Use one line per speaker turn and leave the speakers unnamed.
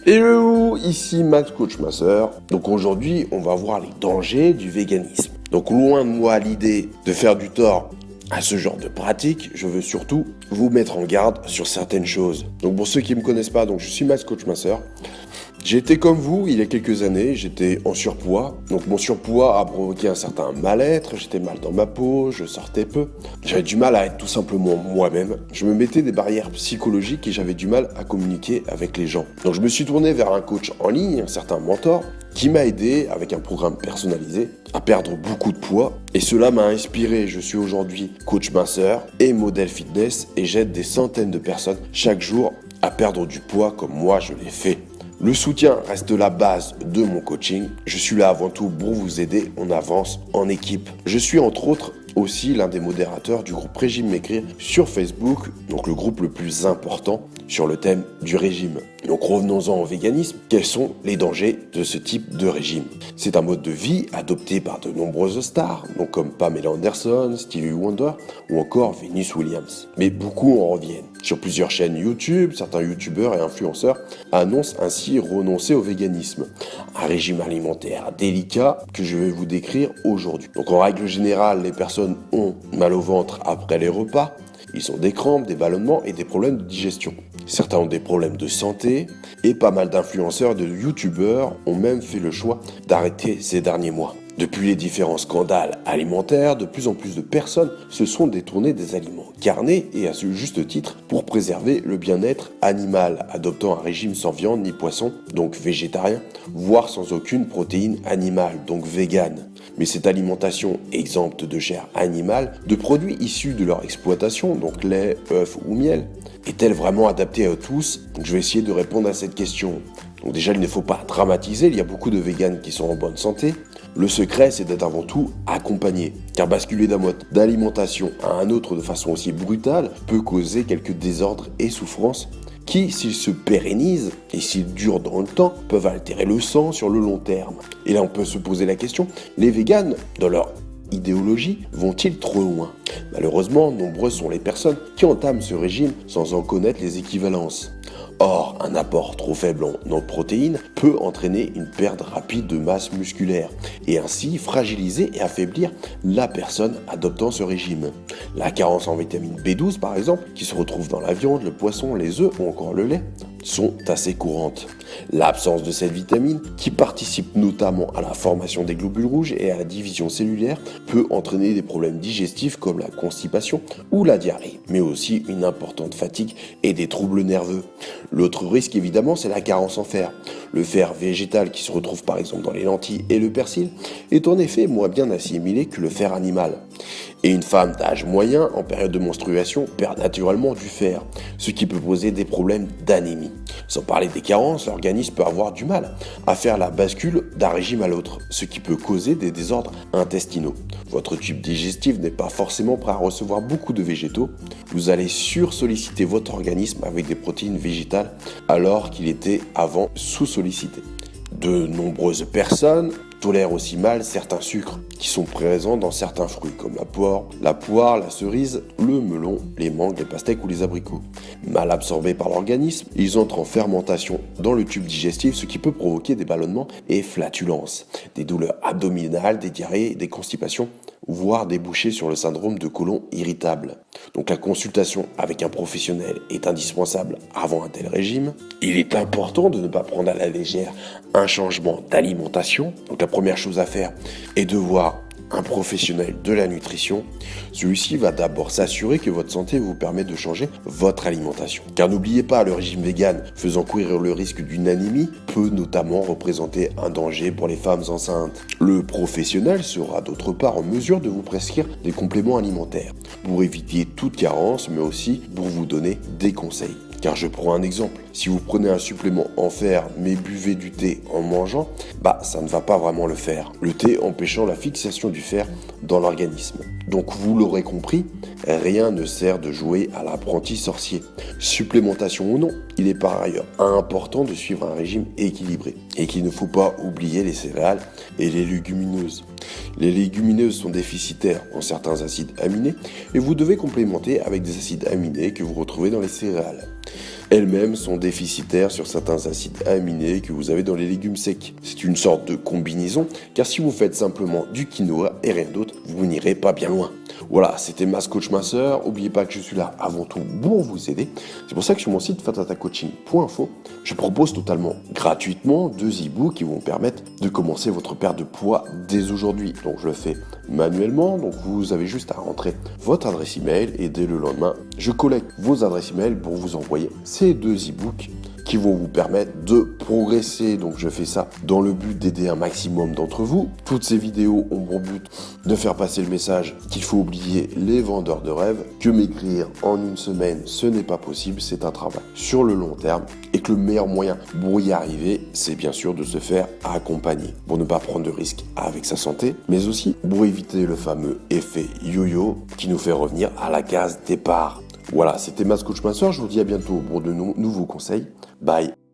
Hello, ici Max Coach Master. Donc aujourd'hui, on va voir les dangers du véganisme. Donc loin de moi l'idée de faire du tort à ce genre de pratique, je veux surtout vous mettre en garde sur certaines choses. Donc pour ceux qui ne me connaissent pas, donc je suis Max Coach Master. J'ai été comme vous il y a quelques années, j'étais en surpoids. Donc mon surpoids a provoqué un certain mal-être, j'étais mal dans ma peau, je sortais peu. J'avais du mal à être tout simplement moi-même. Je me mettais des barrières psychologiques et j'avais du mal à communiquer avec les gens. Donc je me suis tourné vers un coach en ligne, un certain mentor, qui m'a aidé avec un programme personnalisé à perdre beaucoup de poids. Et cela m'a inspiré. Je suis aujourd'hui coach minceur et modèle fitness et j'aide des centaines de personnes chaque jour à perdre du poids comme moi je l'ai fait. Le soutien reste la base de mon coaching. Je suis là avant tout pour vous aider. On avance en équipe. Je suis entre autres aussi l'un des modérateurs du groupe Régime Maigrir sur Facebook, donc le groupe le plus important sur le thème du régime. Donc revenons-en au véganisme. Quels sont les dangers de ce type de régime? C'est un mode de vie adopté par de nombreuses stars, donc comme Pamela Anderson, Stevie Wonder ou encore Venus Williams. Mais beaucoup en reviennent. Sur plusieurs chaînes YouTube, certains youtubeurs et influenceurs annoncent ainsi renoncer au véganisme. Un régime alimentaire délicat que je vais vous décrire aujourd'hui. Donc en règle générale, les personnes ont mal au ventre après les repas. Ils ont des crampes, des ballonnements et des problèmes de digestion. Certains ont des problèmes de santé et pas mal d'influenceurs et de youtubeurs ont même fait le choix d'arrêter ces derniers mois. Depuis les différents scandales alimentaires, de plus en plus de personnes se sont détournées des aliments carnés et à ce juste titre pour préserver le bien-être animal, adoptant un régime sans viande ni poisson, donc végétarien, voire sans aucune protéine animale, donc végane. Mais cette alimentation exempte de chair animale, de produits issus de leur exploitation, donc lait, œufs ou miel, est-elle vraiment adaptée à tous? Donc je vais essayer de répondre à cette question. Donc déjà, il ne faut pas dramatiser, il y a beaucoup de véganes qui sont en bonne santé. Le secret, c'est d'être avant tout accompagné, car basculer d'un mode d'alimentation à un autre de façon aussi brutale peut causer quelques désordres et souffrances qui, s'ils se pérennisent et s'ils durent dans le temps, peuvent altérer le sang sur le long terme. Et là, on peut se poser la question, les véganes, dans leur idéologie, vont-ils trop loin? Malheureusement, nombreuses sont les personnes qui entament ce régime sans en connaître les équivalences. Or, un apport trop faible en protéines peut entraîner une perte rapide de masse musculaire et ainsi fragiliser et affaiblir la personne adoptant ce régime. La carence en vitamine B12 par exemple, qui se retrouve dans la viande, le poisson, les œufs ou encore le lait, sont assez courantes. L'absence de cette vitamine, qui participe notamment à la formation des globules rouges et à la division cellulaire, peut entraîner des problèmes digestifs comme la constipation ou la diarrhée, mais aussi une importante fatigue et des troubles nerveux. L'autre risque évidemment, c'est la carence en fer. Le fer végétal qui se retrouve par exemple dans les lentilles et le persil est en effet moins bien assimilé que le fer animal. Et une femme d'âge moyen en période de menstruation perd naturellement du fer, ce qui peut poser des problèmes d'anémie. Sans parler des carences, l'organisme peut avoir du mal à faire la bascule d'un régime à l'autre, ce qui peut causer des désordres intestinaux. Votre tube digestif n'est pas forcément prêt à recevoir beaucoup de végétaux. Vous allez sursolliciter votre organisme avec des protéines végétales alors qu'il était avant sous-sollicité. De nombreuses personnes tolèrent aussi mal certains sucres qui sont présents dans certains fruits comme la poire, la cerise, le melon, les mangues, les pastèques ou les abricots. Mal absorbés par l'organisme, ils entrent en fermentation dans le tube digestif, ce qui peut provoquer des ballonnements et flatulences, des douleurs abdominales, des diarrhées, des constipations, voire déboucher sur le syndrome de côlon irritable. Donc la consultation avec un professionnel est indispensable avant un tel régime. Il est important de ne pas prendre à la légère un changement d'alimentation. Donc la première chose à faire est de voir un professionnel de la nutrition. Celui-ci va d'abord s'assurer que votre santé vous permet de changer votre alimentation. Car n'oubliez pas, le régime vegan faisant courir le risque d'une anémie peut notamment représenter un danger pour les femmes enceintes. Le professionnel sera d'autre part en mesure de vous prescrire des compléments alimentaires pour éviter toute carence, mais aussi pour vous donner des conseils. Car je prends un exemple, si vous prenez un supplément en fer mais buvez du thé en mangeant, ça ne va pas vraiment le faire. Le thé empêchant la fixation du fer dans l'organisme. Donc vous l'aurez compris, rien ne sert de jouer à l'apprenti sorcier. Supplémentation ou non, il est par ailleurs important de suivre un régime équilibré et qu'il ne faut pas oublier les céréales et les légumineuses. Les légumineuses sont déficitaires en certains acides aminés et vous devez complémenter avec des acides aminés que vous retrouvez dans les céréales. elles-mêmes sont déficitaires sur certains acides aminés que vous avez dans les légumes secs. C'est une sorte de combinaison, car si vous faites simplement du quinoa et rien d'autre, vous n'irez pas bien loin. Voilà, c'était Mass Coach Masseur. N'oubliez pas que je suis là avant tout pour vous aider. C'est pour ça que sur mon site fatatacoaching.info, je propose totalement gratuitement 2 e-books qui vont vous permettre de commencer votre perte de poids dès aujourd'hui. Donc je le fais manuellement, donc vous avez juste à rentrer votre adresse email et dès le lendemain, je collecte vos adresses email pour vous envoyer ces 2 e-books qui vont vous permettre de progresser. Donc je fais ça dans le but d'aider un maximum d'entre vous. Toutes ces vidéos ont pour but de faire passer le message qu'il faut oublier les vendeurs de rêves, que maigrir en une semaine ce n'est pas possible, c'est un travail sur le long terme et que le meilleur moyen pour y arriver, c'est bien sûr de se faire accompagner pour ne pas prendre de risques avec sa santé, mais aussi pour éviter le fameux effet yo-yo qui nous fait revenir à la case départ. Voilà, c'était Mass Coach Masseur, je vous dis à bientôt pour de nouveaux conseils. Bye.